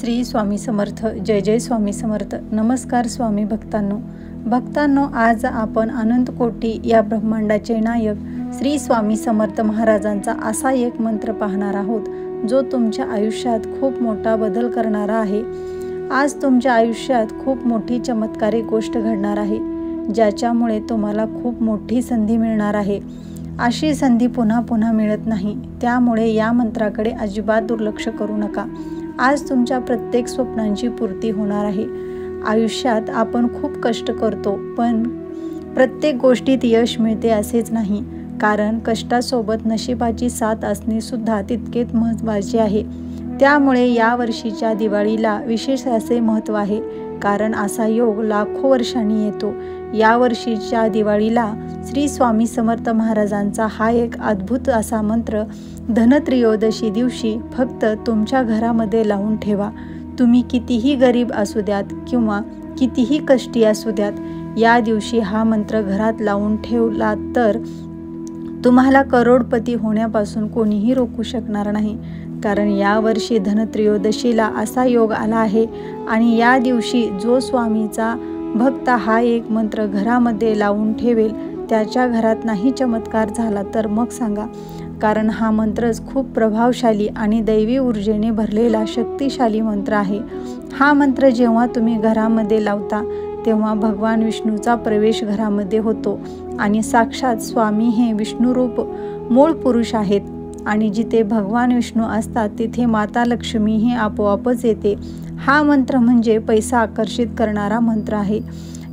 श्री स्वामी समर्थ. जय जय स्वामी समर्थ. नमस्कार स्वामी भक्तांनो, आज आपण अनंत कोटी या ब्रह्मांडाचे नायक श्री स्वामी समर्थ महाराजांचा असा एक मंत्र पाहणार आहोत जो तुमच्या आयुष्यात खूप मोठा बदल करणारा आहे. आज तुमच्या आयुष्यात खूप मोठी चमत्कारिक गोष्ट घडणार आहे, ज्याच्यामुळे तुम्हाला खूप मोठी संधी मिळणार आहे. अशी संधी पुन्हा पुन्हा मिळत नाही, त्यामुळे या मंत्राकडे अजिबात दुर्लक्ष करू नका. आज तुमच्या प्रत्येक स्वप्नांची पूर्ती होणार आहे. आयुष्यात आपण खूप कष्ट करतो, पण प्रत्येक गोष्टीत यश मिळते असेच नाही, कारण कष्टासोबत नशिबाची साथ असणे सुद्धा तितकेच महत्त्वाचे आहे. त्यामुळे या वर्षीच्या दिवाळीला विशेष असे महत्त्व आहे, कारण असा योग लाखो वर्षांनी येतो. या वर्षीच्या दिवाळीला श्री स्वामी समर्थ महाराजांचा हा एक अद्भुत असा मंत्र धनत्रयोदशी दिवशी फक्त तुमच्या घरामध्ये लावून ठेवा. तुम्ही कितीही गरीब असू द्यात किंवा कितीही कष्टी असू द्यात, या दिवशी हा मंत्र घरात लावून ठेवला तर तुम्हाला करोडपती होण्यापासून कोणीही रोखू शकणार नाही. कारण यावर्षी धनत्रयोदशीला असा योग आला आहे आणि या दिवशी जो स्वामीचा भक्त हा एक मंत्र घरामध्ये लावून ठेवेल, त्याच्या घरात नाही चमत्कार झाला तर मग सांगा. कारण हा मंत्रच खूप प्रभावशाली आणि दैवी ऊर्जेने भरलेला शक्तिशाली मंत्र आहे. हा मंत्र जेव्हा तुम्ही घरामध्ये लावता तेव्हा भगवान विष्णूचा प्रवेश घरामध्ये होतो आणि साक्षात स्वामी हे विष्णुरूप मूळ पुरुष आहेत आणि जिथे भगवान विष्णू असतात तिथे माता लक्ष्मी ही आपोआपच येते. हा मंत्र म्हणजे पैसा आकर्षित करणारा मंत्र आहे.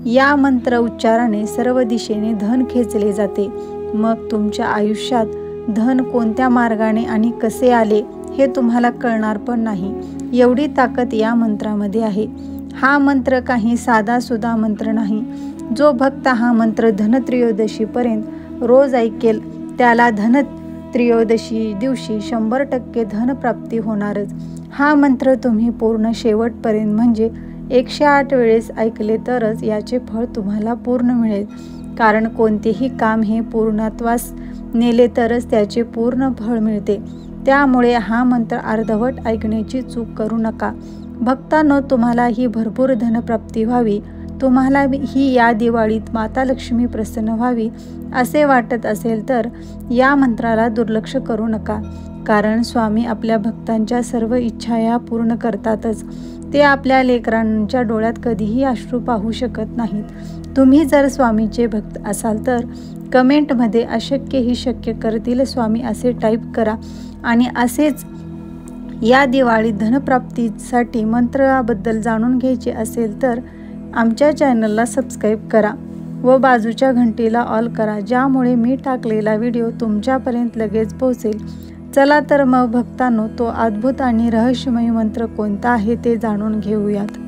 या मंत्र उच्चाराने सर्व दिशेने धन खेचले जाते. मग तुमच्या आयुष्यात धन कोणत्या मार्गाने आणि कसे आले हे तुम्हाला कळणार पण नाही, एवढी ताकद या मंत्रामध्ये आहे. हा मंत्र काही साधासुद्धा मंत्र नाही. जो भक्त हा मंत्र धनत्रयोदशीपर्यंत रोज ऐकेल त्याला धनत्रयोदशी दिवशी 100% धनप्राप्ती होणारच. हा मंत्र तुम्ही पूर्ण शेवटपर्यंत म्हणजे 108 वेळेस ऐकले तरच याचे फळ तुम्हाला पूर्ण मिळेल. कारण कोणतेही काम हे पूर्णत्वास नेले तरच त्याचे पूर्ण फळ मिळते. त्यामुळे हा मंत्र अर्धवट ऐकण्याची चूक करू नका. भक्तांनो, तुम्हाला ही भरपूर धनप्राप्ती व्हावी, तुम्हाला ही या दिवाळीत माता लक्ष्मी प्रसन्न व्हावी असे वाटत असेल तर या मंत्राला दुर्लक्ष करू नका. कारण स्वामी आपल्या भक्तांच्या सर्व इच्छा या पूर्ण करतातच. ते आपल्या लेकरांच्या डोळ्यात कधीही अश्रू पाहू शकत नाहीत. तुम्ही जर स्वामीचे भक्त असाल तर कमेंटमध्ये अशक्य ही शक्य करतील स्वामी असे टाईप करा. आणि असेच या दिवाळीत धनप्राप्तीसाठी मंत्राबद्दल जाणून घ्यायचे असेल तर आमच्या चॅनलला सबस्क्राईब करा व बाजूच्या घंटीला ऑल करा, ज्यामुळे मी टाकलेला व्हिडिओ तुमच्यापर्यंत लगेच पोहोचेल. चला तर मग भक्तांनो, तो अद्भुत आणि रहस्यमय मंत्र कोणता आहे ते जाणून घेऊयात.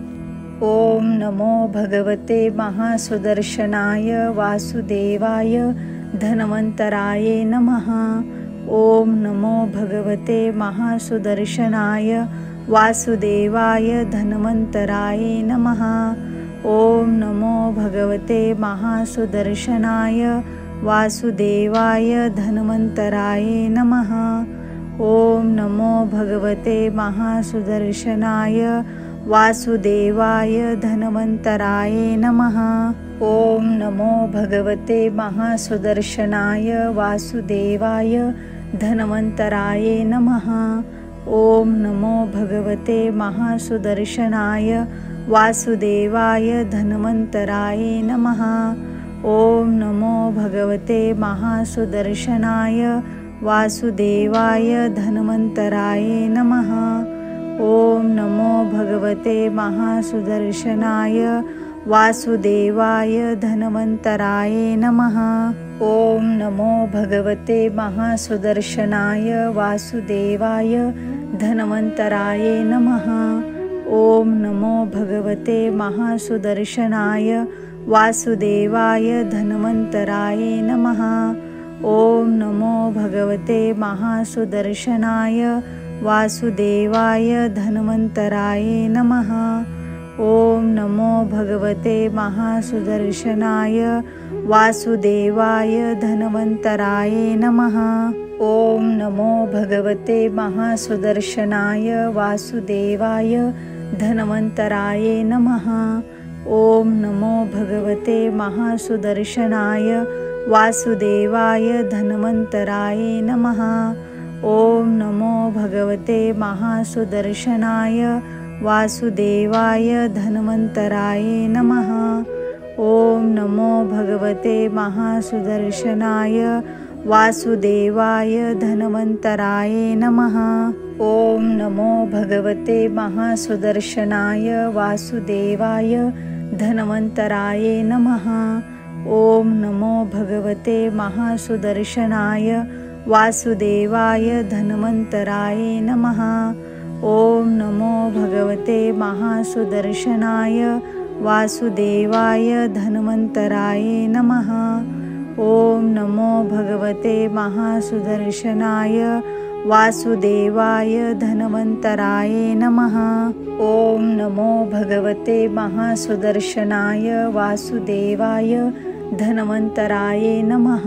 ओम नमो भगवते महासुदर्शनाय वासुदेवाय धन्वन्तराय नमः. ओम नमो भगवते महासुदर्शनाय वासुदेवाय धन्वन्तराय नमः. ओम नमो भगवते महासुदर्शनाय वासुदेवाय धन्वन्तराय नमः. ओम नमो भगवते महासुदर्शनाय वासुदेवाय धन्वन्तराय नमः. ओम नमो भगवते महासुदर्शनाय वासुदेवाय धन्वन्तराय नमः. ओम नमो भगवते महासुदर्शनाय वासुदेवाय धन्वन्तराय नमः. ओम नमो भगवते महासुदर्शनाय वासुदेवाय धन्वन्तराय नमः. ओम नमो भगवते महासुदर्शनाय वासुदेवाय धन्वन्तराय नमः. ओम नमो भगवते महासुदर्शनाय वासुदेवाय धन्वन्तराय नमः. ओम नमो भगवते महासुदर्शनाय वासुदेवाय धन्वन्तराय नमः. ओम नमो भगवते महासुदर्शनाय वासुदेवाय धन्वन्तराय नमः. ओम नमो भगवते महासुदर्शनाय वासुदेवाय धन्वन्तराय नमः. ओम नमो भगवते महासुदर्शनाय वासुदेवाय धन्वन्तराय नमः। ॐ नमो भगवते महासुदर्शनाय वासुदेवाय धन्वन्तराय नमः। ॐ नमो भगवते महासुदर्शनाय वासुदेवाय धन्वन्तराय नमः। ॐ नमो भगवते महासुदर्शनाय वासुदेवाय धन्वन्तराय नमः। ॐ नमो भगवते महासुदर्शनाय वासुदेवाय धन्वन्तराय नमः। ॐ नमो भगवते महासुदर्शनाय वासुदेवाय धन्वन्तराय नमः। ॐ नमो भगवते महासुदर्शनाय वासुदेवाय धन्वन्तराय नमः। ॐ नमो भगवते महासुदर्शनाय वासुदेवाय धन्वन्तराय नमः। ॐ नमो भगवते महासुदर्शनाय वासुदेवाय धन्वन्तराय नमः।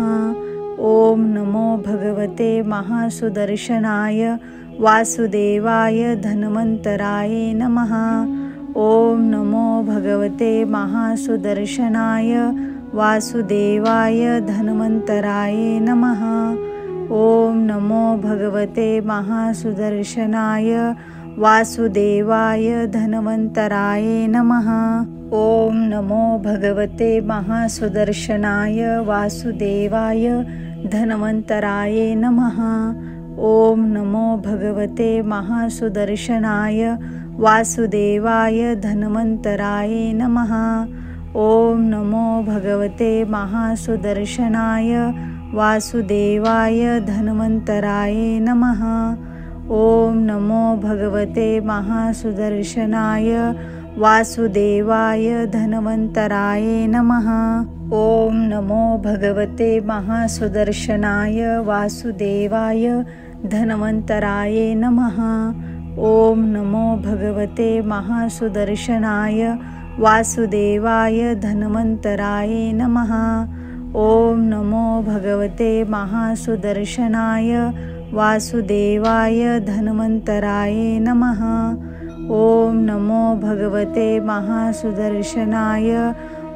ॐ नमो भगवते महासुदर्शनाय वासुदेवाय धन्वन्तराय नमः। ॐ नमो भगवते महासुदर्शनाय वासुदेवाय धन्वन्तराय नमः। ॐ नमो भगवते महासुदर्शनाय वासुदेवाय धन्वन्तराय नमः। ॐ नमो भगवते महासुदर्शनाय वासुदेवाय धन्वन्तराय नमः। ॐ नमो भगवते महासुदर्शनाय वासुदेवाय धन्वन्तराय नमः। ॐ नमो भगवते महासुदर्शनाय वासुदेवाय धन्वन्तराय नमः। ॐ नमो भगवते महासुदर्शनाय वासुदेवाय धन्वन्तराय नमः। ॐ नमो भगवते महासुदर्शनाय वासुदेवाय धन्वन्तराय नमः। ॐ नमो भगवते महासुदर्शनाय वासुदेवाय धन्वन्तराय नमः। ॐ नमो भगवते महासुदर्शनाय वासुदेवाय धन्वन्तराय नमः। ॐ नमो भगवते महासुदर्शनाय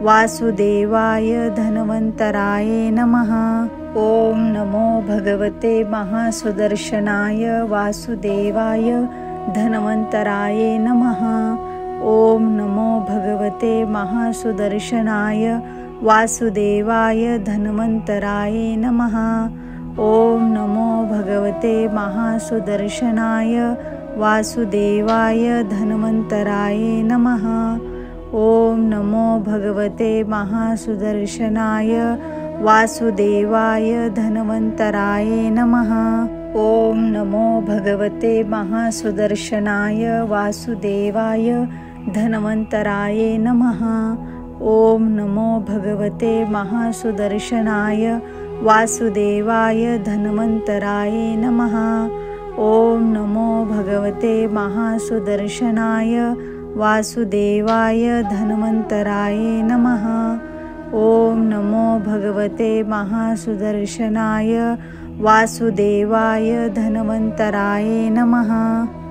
वासुदेवाय धन्वन्तराय नमः। ॐ नमो भगवते महासुदर्शनाय वासुदेवाय धन्वन्तराय नमः। ॐ नमो भगवते महासुदर्शनाय वासुदेवाय धन्वन्तराय नमः। ॐ नमो भगवते महासुदर्शनाय वासुदेवाय धन्वन्तराय नमः। ॐ नमो भगवते महासुदर्शनाय वासुदेवाय धन्वन्तराय नमः। ॐ नमो भगवते महासुदर्शनाय वासुदेवाय धन्वन्तराय नमः। ॐ नमो भगवते महासुदर्शनाय वासुदेवाय धन्वन्तराय नमः। ॐ नमो भगवते महासुदर्शनाय वासुदेवाय धन्वन्तराय नमः। ॐ नमो भगवते महासुदर्शनाय वासुदेवाय धन्वन्तराय नमः।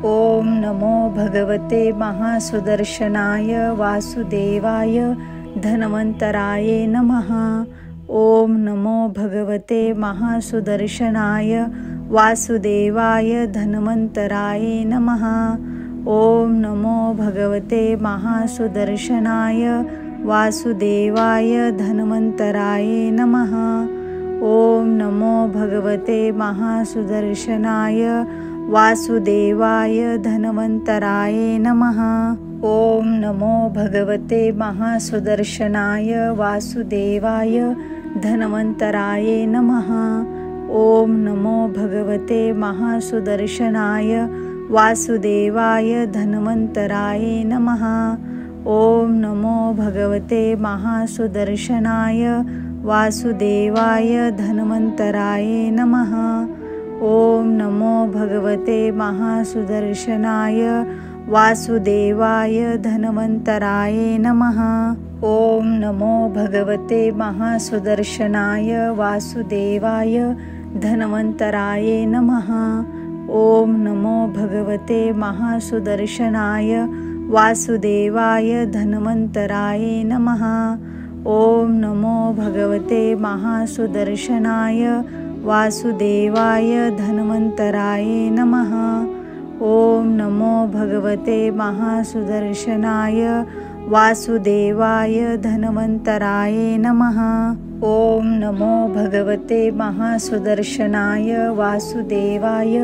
ॐ नमो भगवते महासुदर्शनाय वासुदेवाय धन्वन्तराय नमः। ॐ नमो भगवते महासुदर्शनाय वासुदेवाय धन्वन्तराय नमः। ॐ नमो भगवते महासुदर्शनाय वासुदेवाय धन्वन्तराय नमः। ॐ नमो भगवते महासुदर्शनाय वासुदेवाय धन्वन्तराय नमः। ॐ नमो भगवते महासुदर्शनाय वासुदेवाय धन्वन्तराय नमः। ॐ नमो भगवते महासुदर्शनाय वासुदेवाय धन्वन्तराय नमः। ॐ नमो भगवते महासुदर्शनाय वासुदेवाय धन्वन्तराय नमः। ॐ नमो भगवते महासुदर्शनाय वासुदेवाय धन्वन्तराय नमः। ॐ नमो भगवते महासुदर्शनाय वासुदेवाय धन्वन्तराय नमः। ॐ नमो भगवते महासुदर्शनाय वासुदेवाय धन्वन्तराय नमः। ओम नमो भगवते महासुदर्शनाय वासुदेवाय धन्वन्तराय नमः। ओम नमो भगवते महासुदर्शनाय वासुदेवाय धन्वन्तराय नमः। ओम नमो भगवते महासुदर्शनाय वासुदेवाय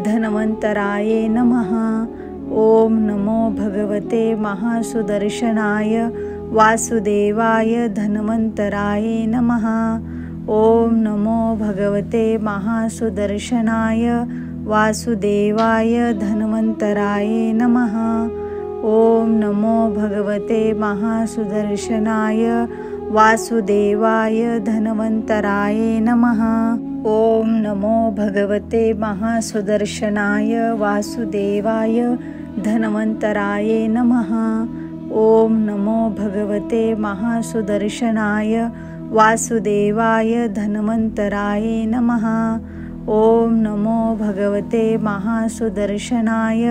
धन्वन्तराय नमः। ओम नमो भगवते महासुदर्शनाय वासुदेवाय धन्वन्तराय नमः। ओम नमो भगवते महासुदर्शनाय वासुदेवाय धन्वन्तराय नमः। ओम नमो भगवते महासुदर्शनाय वासुदेवाय धन्वन्तराय नमः। ओम नमो भगवते महासुदर्शनाय वासुदेवाय धन्वन्तराय नमः। ओम नमो भगवते महासुदर्शनाय वासुदेवाय धन्वन्तराय नमः। ओम नमो भगवते महासुदर्शनाय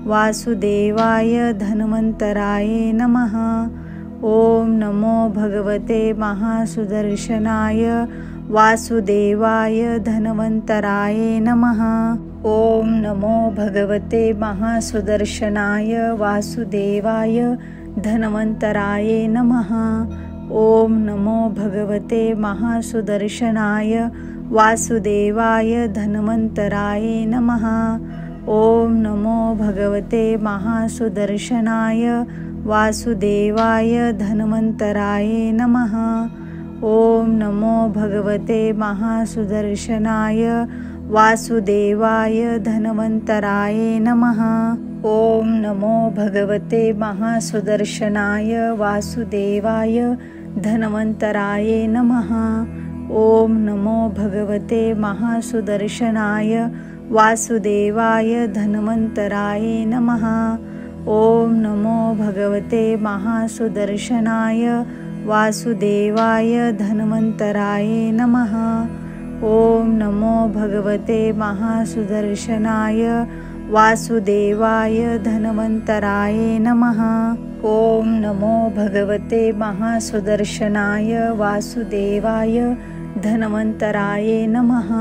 वासुदेवाय धन्वन्तराय नमः। ओम नमो भगवते महासुदर्शनाय वासुदेवाय धन्वन्तराय नमः। ओम नमो भगवते महासुदर्शनाय वासुदेवाय धन्वन्तराय नमः। ओम नमो भगवते महासुदर्शनाय वासुदेवाय धन्वन्तराय नमः। ओम नमो भगवते महासुदर्शनाय वासुदेवाय धन्वन्तराय नमः। ओम नमो भगवते महासुदर्शनाय वासुदेवाय धन्वन्तराय नमः। ओम नमो भगवते महासुदर्शनाय वासुदेवाय धन्वन्तराय नमः। ओम नमो भगवते महासुदर्शनाय वासुदेवाय धन्वन्तराय नमः। ओम नमो भगवते महासुदर्शनाय वासुदेवाय धन्वन्तराय नमः। ओम नमो भगवते महासुदर्शनाय वासुदेवाय धन्वन्तराय नमः। ओम नमो भगवते महासुदर्शनाय वासुदेवाय धन्वन्तराय नमः।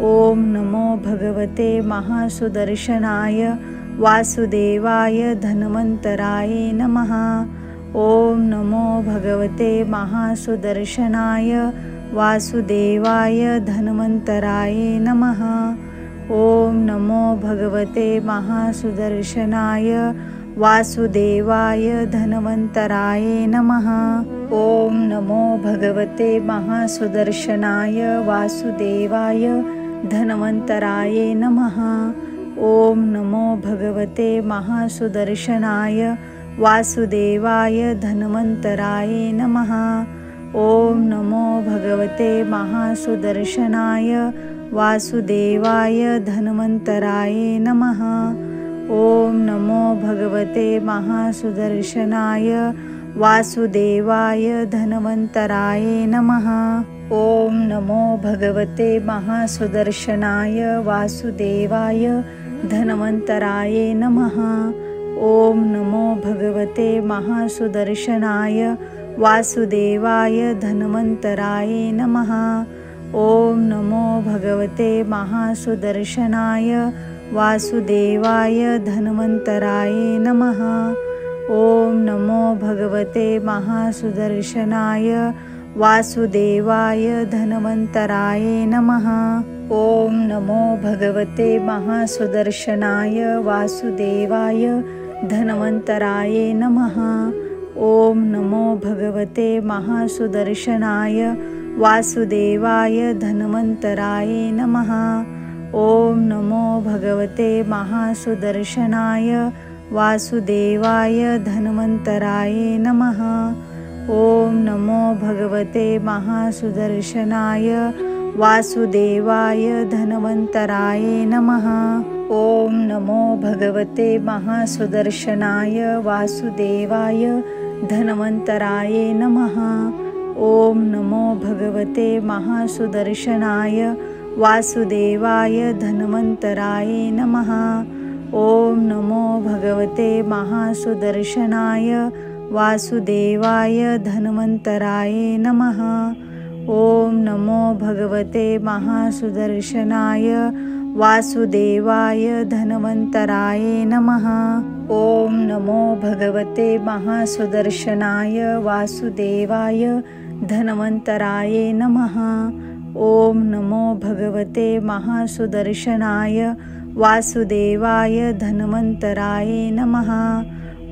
ओम नमो भगवते महासुदर्शनाय वासुदेवाय धन्वन्तराय नमः। ओम नमो भगवते महासुदर्शनाय वासुदेवाय धन्वन्तराय नमः। ओम नमो भगवते महासुदर्शनाय वासुदेवाय धन्वन्तराय नमः। ओम नमो भगवते महासुदर्शनाय वासुदेवाय धन्वन्तराय नमः। ओम नमो भगवते महासुदर्शनाय वासुदेवाय धन्वन्तराय नमः। ओम नमो भगवते महासुदर्शनाय वासुदेवाय धन्वन्तराय नमः। ओम नमो भगवते महासुदर्शनाय वासुदेवाय धन्वन्तराय नमः। ओम नमो भगवते महासुदर्शनाय वासुदेवाय धन्वन्तराय नमः। ओम नमो भगवते महासुदर्शनाय वासुदेवाय धन्वन्तराय नमः। ओम नमो भगवते महासुदर्शनाय वासुदेवाय धन्वन्तराय नमः। ओम नमो भगवते महासुदर्शनाय वासुदेवाय धन्वन्तराय नमः। ओम नमो भगवते महासुदर्शनाय वासुदेवाय धन्वन्तराय नमः। ओम नमो भगवते महासुदर्शनाय वासुदेवाय धन्वन्तराय नमः। ओम नमो भगवते महासुदर्शनाय वासुदेवाय धन्वन्तराय नमः। ओम नमो भगवते महासुदर्शनाय वासुदेवाय धन्वन्तराय नमः। ओम नमो भगवते महासुदर्शनाय वासुदेवाय धन्वन्तराय नमः। ओम नमो भगवते महासुदर्शनाय वासुदेवाय धन्वन्तराय नमः। ओम नमो भगवते महासुदर्शनाय वासुदेवाय धन्वन्तराय नमः। ओम नमो भगवते महासुदर्शनाय वासुदेवाय धन्वन्तराय नमः। ओम नमो भगवते महासुदर्शनाय वासुदेवाय धन्वन्तराय नमः। ओम नमो भगवते महासुदर्शनाय वासुदेवाय धन्वन्तराय नमः।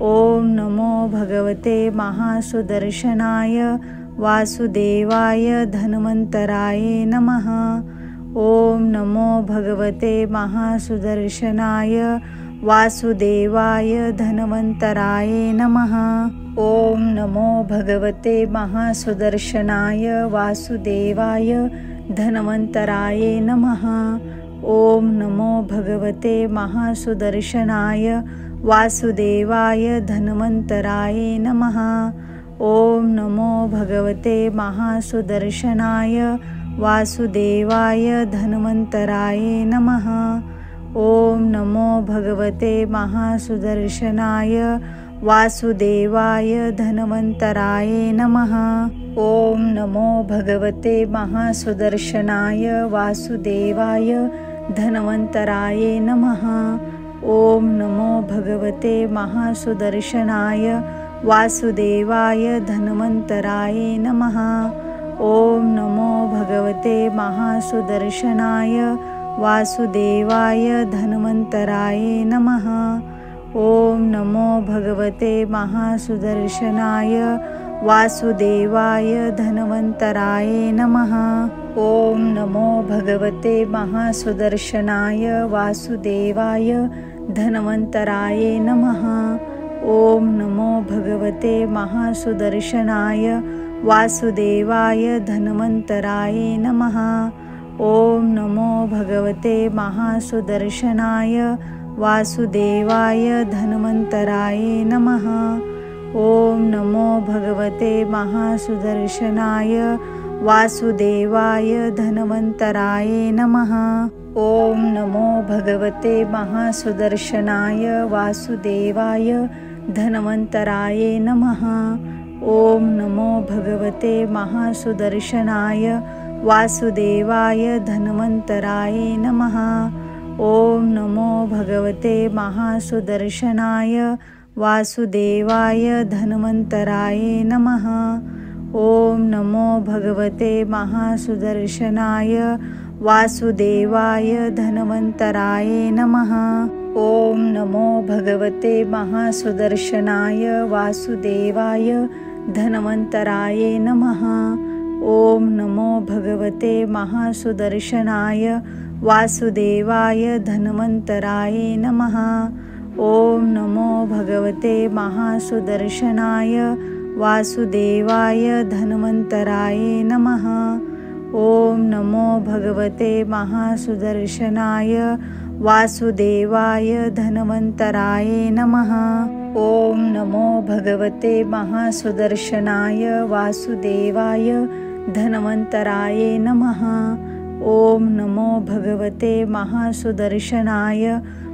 ओम नमो भगवते महासुदर्शनाय वासुदेवाय धन्वन्तराय नमः। ओम नमो भगवते महासुदर्शनाय वासुदेवाय धन्वन्तराय नमः। ओम नमो भगवते महासुदर्शनाय वासुदेवाय धन्वन्तराय नमः। ओम नमो भगवते महासुदर्शनाय वासुदेवाय धन्वन्तराय नमः। ओम नमो भगवते महासुदर्शनाय वासुदेवाय धन्वन्तराय नमः। ओम नमो भगवते महासुदर्शनाय वासुदेवाय धन्वन्तराय नमः। ओम नमो भगवते महासुदर्शनाय वासुदेवाय धन्वन्तराय नमः। ओम नमो भगवते महासुदर्शनाय वासुदेवाय धन्वन्तराय नमः। ओम नमो भगवते महासुदर्शनाय वासुदेवाय धन्वन्तराय नमः। ओम नमो भगवते महासुदर्शनाय वासुदेवाय धन्वन्तराय नमः। ओम नमो भगवते महासुदर्शनाय वासुदेवाय धन्वन्तराय नमः। ओम नमो भगवते महासुदर्शनाय वासुदेवाय धन्वन्तराय नमः। ओम नमो भगवते महासुदर्शनाय वासुदेवाय धन्वन्तराय नमः। ओम नमो भगवते महासुदर्शनाय वासुदेवाय धन्वन्तराय नमः। ओम नमो भगवते महासुदर्शनाय वासुदेवाय धन्वन्तराय नमः। ओम नमो भगवते महासुदर्शनाय वासुदेवाय धन्वन्तराय नमः। ओम नमो भगवते महासुदर्शनाय वासुदेवाय धन्वन्तराय नमः। ओम नमो भगवते महासुदर्शनाय वासुदेवाय धन्वन्तराय नमः। ओम नमो भगवते महासुदर्शनाय वासुदेवाय धन्वन्तराय नमः। ओम नमो भगवते महासुदर्शनाय वासुदेवाय धन्वन्तराय नमः। ओम नमो भगवते महासुदर्शनाय वासुदेवाय धन्वन्तराय नमः। ओम नमो भगवते महासुदर्शनाय वासुदेवाय धन्वन्तराय नमः। ओम नमो भगवते महासुदर्शनाय वासुदेवाय धन्वन्तराय नमः। ओम नमो भगवते महासुदर्शनाय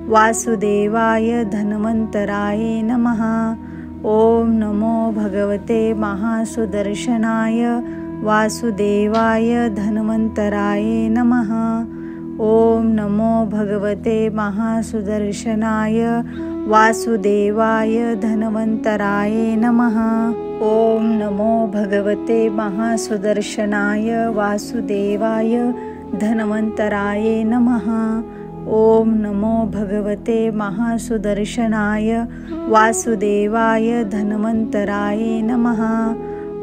वासुदेवाय धन्वन्तराय नमः। ओम नमो भगवते महासुदर्शनाय वासुदेवाय धन्वन्तराय नमः। ओम नमो भगवते महासुदर्शनाय वासुदेवाय धन्वन्तराय नमः। ओम नमो भगवते महासुदर्शनाय वासुदेवाय धन्वन्तराय नमः। ओम नमो भगवते महासुदर्शनाय वासुदेवाय धन्वन्तराय नमः।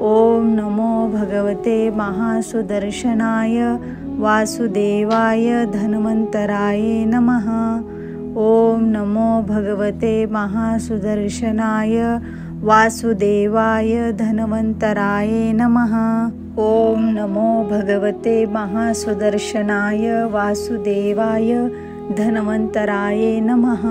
ओम नमो भगवते महासुदर्शनाय वासुदेवाय धन्वन्तराय नमः। ओम नमो भगवते महासुदर्शनाय वासुदेवाय धन्वन्तराय नमः। ओम नमो भगवते महासुदर्शनाय वासुदेवाय धन्वन्तराय नमः।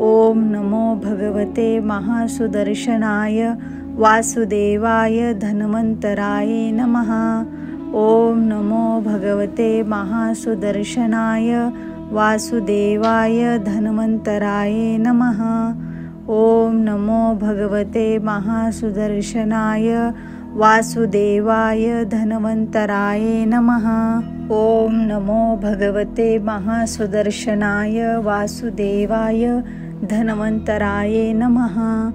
ओम नमो भगवते महासुदर्शनाय वासुदेवाय धन्वन्तराय नमः। ओम नमो भगवते महासुदर्शनाय वासुदेवाय धन्वन्तराय नमः। ओम नमो भगवते महासुदर्शनाय वासुदेवाय धन्वन्तराय नमः। ओम नमो भगवते महासुदर्शनाय वासुदेवाय धन्वन्तराय नमः।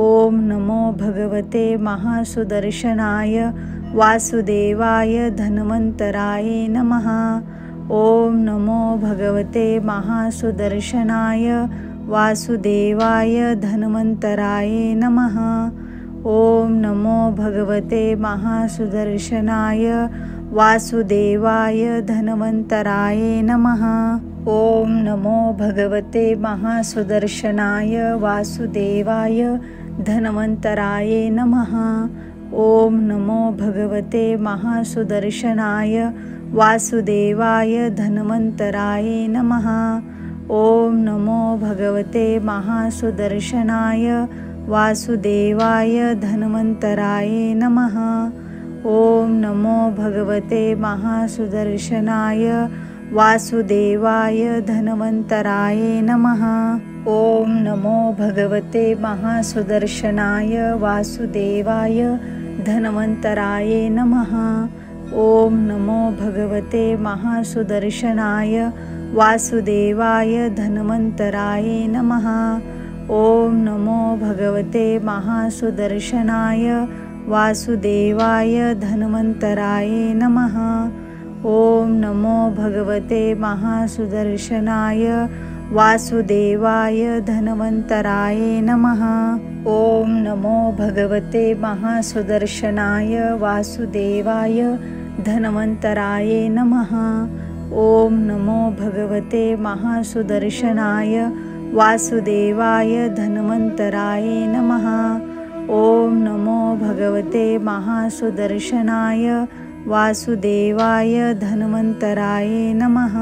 ओम नमो भगवते महासुदर्शनाय वासुदेवाय धन्वन्तराय नमः। ओम नमो भगवते महासुदर्शनाय वासुदेवाय धन्वन्तराय नमः। ओम नमो भगवते महासुदर्शनाय वासुदेवाय धन्वन्तराय नमः। ओम नमो भगवते महासुदर्शनाय वासुदेवाय धन्वन्तराय नमः। ओम नमो भगवते महासुदर्शनाय वासुदेवाय धन्वन्तराय नमः। ओम नमो भगवते महासुदर्शनाय वासुदेवाय धन्वन्तराय नमः। ओम नमो भगवते महासुदर्शनाय वासुदेवाय धन्वन्तराय नमः। ओम नमो भगवते महासुदर्शनाय वासुदेवाय धन्वन्तराय नमः। ओम नमो भगवते महासुदर्शनाय वासुदेवाय धन्वन्तराय नमः। ओम नमो भगवते महासुदर्शनाय वासुदेवाय धन्वन्तराय नमः। ओम नमो भगवते महासुदर्शनाय वासुदेवाय धन्वन्तराय नमः। ओम नमो भगवते महासुदर्शनाय वासुदेवाय धन्वन्तराय नमः। ओम नमो भगवते महासुदर्शनाय वासुदेवाय धन्वन्तराय नमः। ओम नमो भगवते महासुदर्शनाय वासुदेवाय धन्वन्तराय नमः।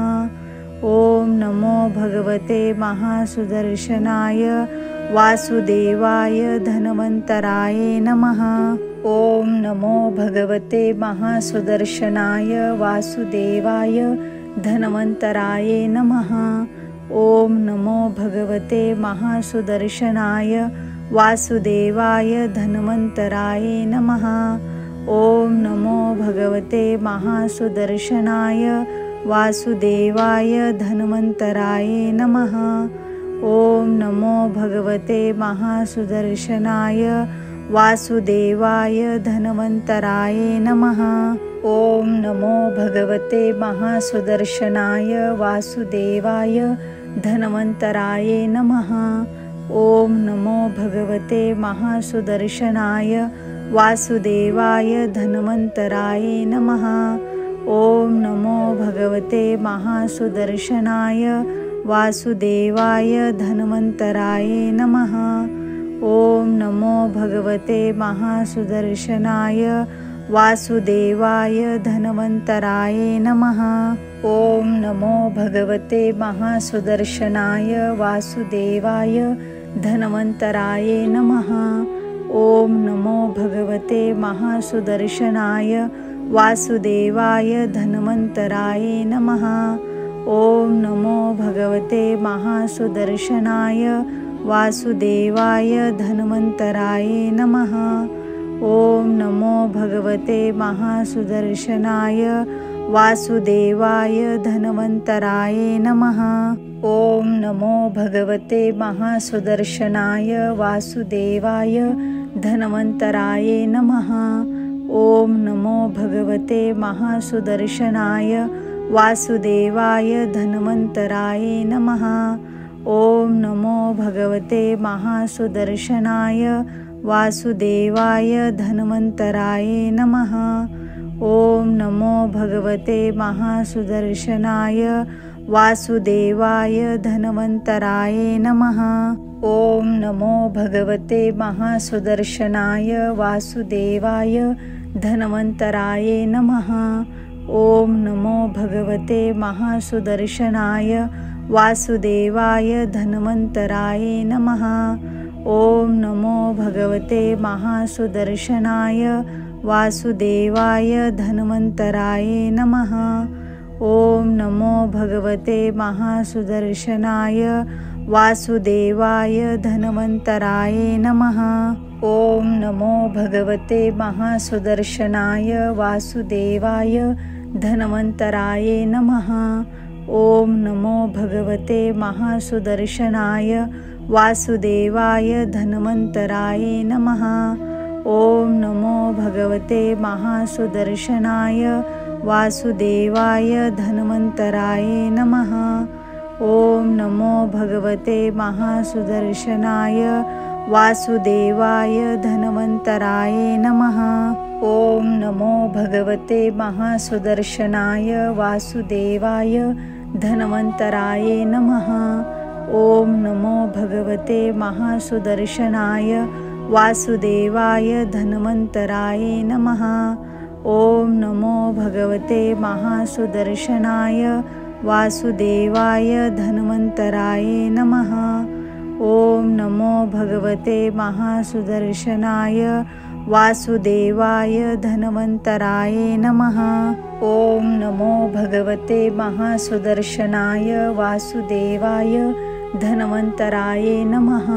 ओम नमो भगवते महासुदर्शनाय वासुदेवाय धन्वन्तराय नमः। ओम नमो भगवते महासुदर्शनाय वासुदेवाय धन्वन्तराय नमः। ओम नमो भगवते महासुदर्शनाय वासुदेवाय धन्वन्तराय नमः। ओम नमो भगवते महासुदर्शनाय वासुदेवाय धन्वन्तराय नमः। ओम नमो भगवते महासुदर्शनाय वासुदेवाय धन्वन्तराय नमः। ओम नमो भगवते महासुदर्शनाय वासुदेवाय धन्वन्तराय नमः। ओम नमो भगवते महासुदर्शनाय वासुदेवाय धन्वन्तराय नमः। ओम नमो भगवते महासुदर्शनाय वासुदेवाय धन्वन्तराय नमः। ओम नमो भगवते महासुदर्शनाय वासुदेवाय धन्वन्तराय नमः। ओम नमो भगवते महासुदर्शनाय वासुदेवाय धन्वन्तराय नमः। ओम नमो भगवते महासुदर्शनाय वासुदेवाय धन्वन्तराय नमः। ओम नमो भगवते महासुदर्शनाय वासुदेवाय धन्वन्तराय नमः। ओम नमो भगवते महासुदर्शनाय वासुदेवाय धन्वन्तराय नमः। ओम नमो भगवते महासुदर्शनाय वासुदेवाय धन्वन्तराय नमः। ओम नमो भगवते महासुदर्शनाय वासुदेवाय धन्वन्तराय नमः। ओम नमो भगवते महासुदर्शनाय वासुदेवाय धन्वन्तराय नमः। ओम नमो भगवते महासुदर्शनाय वासुदेवाय धन्वन्तराय नमः। ओम नमो भगवते महासुदर्शनाय वासुदेवाय धन्वन्तराय नमः। ओम नमो भगवते महासुदर्शनाय वासुदेवाय धन्वन्तराय नमः। ओम नमो भगवते महासुदर्शनाय वासुदेवाय धन्वन्तराय नमः। ओम नमो भगवते महासुदर्शनाय वासुदेवाय धन्वन्तराय नमः। ओम नमो भगवते महासुदर्शनाय वासुदेवाय धन्वन्तराय नमः। ओम नमो भगवते महासुदर्शनाय वासुदेवाय धन्वन्तराय नमः। ओम नमो भगवते महासुदर्शनाय वासुदेवाय धन्वन्तराय नमः। ओम नमो भगवते महासुदर्शनाय वासुदेवाय धन्वन्तराय नमः। ओम नमो भगवते महासुदर्शनाय वासुदेवाय धन्वन्तराय नमः। ओम नमो भगवते महासुदर्शनाय वासुदेवाय धन्वन्तराय नमः। ओम नमो भगवते महासुदर्शनाय वासुदेवाय धन्वन्तराय नमः। ओम नमो भगवते महासुदर्शनाय वासुदेवाय धन्वन्तराय नमः। ओम नमो भगवते महासुदर्शनाय वासुदेवाय धन्वन्तराय नमः।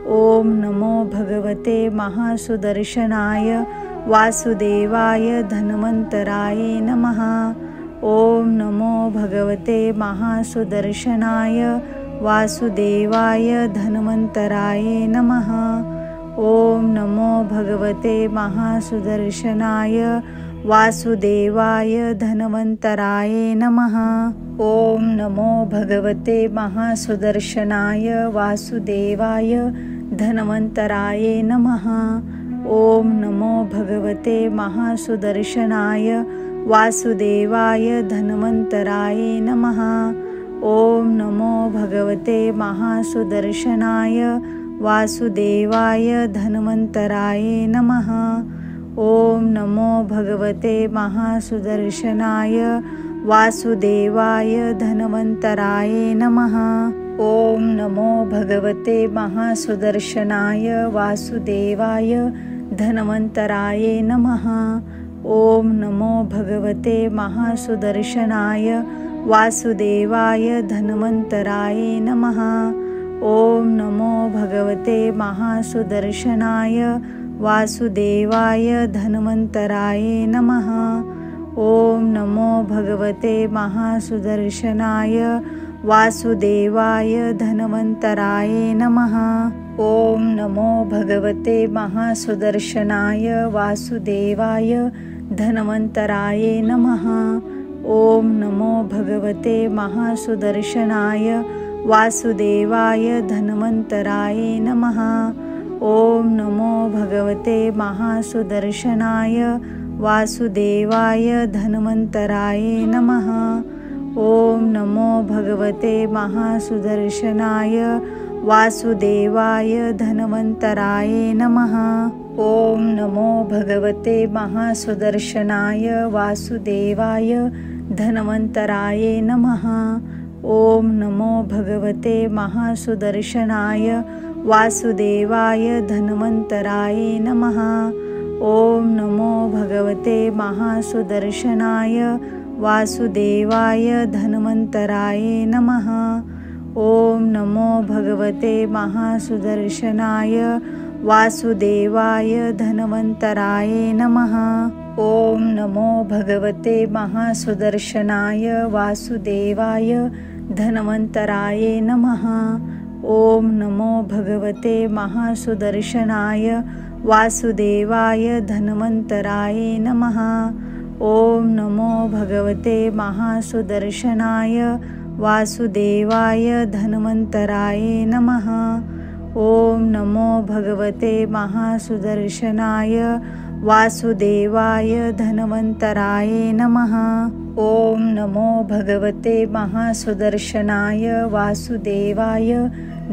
ओम नमो भगवते महासुदर्शनाय वासुदेवाय धन्वन्तराय नमः। ओम नमो भगवते महासुदर्शनाय वासुदेवाय धन्वन्तराय नमः। ओम नमो भगवते महासुदर्शनाय वासुदेवाय धन्वन्तराय नमः। ओम नमो भगवते महासुदर्शनाय वासुदेवाय धन्वन्तराय नमः। ओम नमो भगवते महासुदर्शनाय वासुदेवाय धन्वन्तराय नमः। ओम नमो भगवते महासुदर्शनाय वासुदेवाय धन्वन्तराय नमः। ओम नमो भगवते महासुदर्शनाय वासुदेवाय धन्वन्तराय नमः। ओम नमो भगवते महासुदर्शनाय वासुदेवाय धन्वन्तराय नमः। ओम नमो भगवते महासुदर्शनाय वासुदेवाय धन्वन्तराय नमः। ओम नमो भगवते महासुदर्शनाय वासुदेवाय धन्वन्तराय नमः। ओम नमो भगवते महासुदर्शनाय वासुदेवाय धन्वन्तराय नमः। ओम नमो भगवते महासुदर्शनाय वासुदेवाय धन्वन्तराय नमः। ओम नमो भगवते महासुदर्शनाय वासुदेवाय धन्वन्तराय नमः। ओम नमो भगवते महासुदर्शनाय वासुदेवाय धन्वन्तराय नमः। ओम नमो भगवते महासुदर्शनाय वासुदेवाय धन्वन्तराय नमः। ओम नमो भगवते महासुदर्शनाय वासुदेवाय धन्वन्तराय नमः। ओम नमो भगवते महासुदर्शनाय वासुदेवाय धन्वन्तराय नमः। ओम नमो भगवते महासुदर्शनाय वासुदेवाय धन्वन्तराय नमः। ओम नमो भगवते महासुदर्शनाय वासुदेवाय धन्वन्तराय नमः। ओम नमो भगवते महासुदर्शनाय वासुदेवाय धन्वन्तराय नमः। ओम नमो भगवते महासुदर्शनाय वासुदेवाय धन्वन्तराय नमः। ओम नमो भगवते महासुदर्शनाय वासुदेवाय धन्वन्तराय नमः। ओम नमो भगवते महासुदर्शनाय वासुदेवाय धन्वन्तराय नमः। ओम नमो भगवते महासुदर्शनाय वासुदेवाय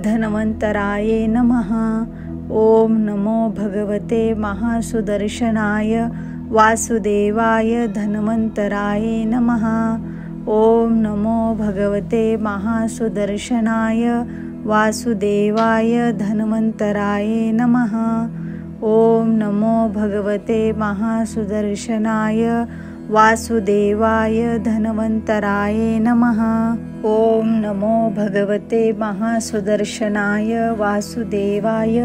धन्वन्तराय नमः। ओम नमो भगवते महासुदर्शनाय वासुदेवाय धन्वन्तराय नमः। ओम नमो भगवते महासुदर्शनाय वासुदेवाय धन्वन्तराय नमः। ओम नमो भगवते महासुदर्शनाय वासुदेवाय धन्वन्तराय नमः। ओम नमो भगवते महासुदर्शनाय वासुदेवाय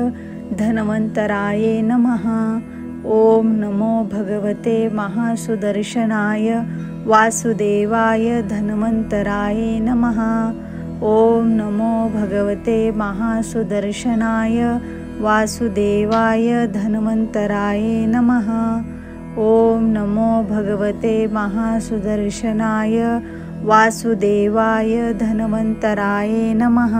धन्वन्तराय नमः। ओम नमो भगवते महासुदर्शनाय वासुदेवाय धन्वन्तराय नमः। ओम नमो भगवते महासुदर्शनाय वासुदेवाय धन्वन्तराय नमः। ओम नमो भगवते महासुदर्शनाय वासुदेवाय धन्वन्तराय नमः।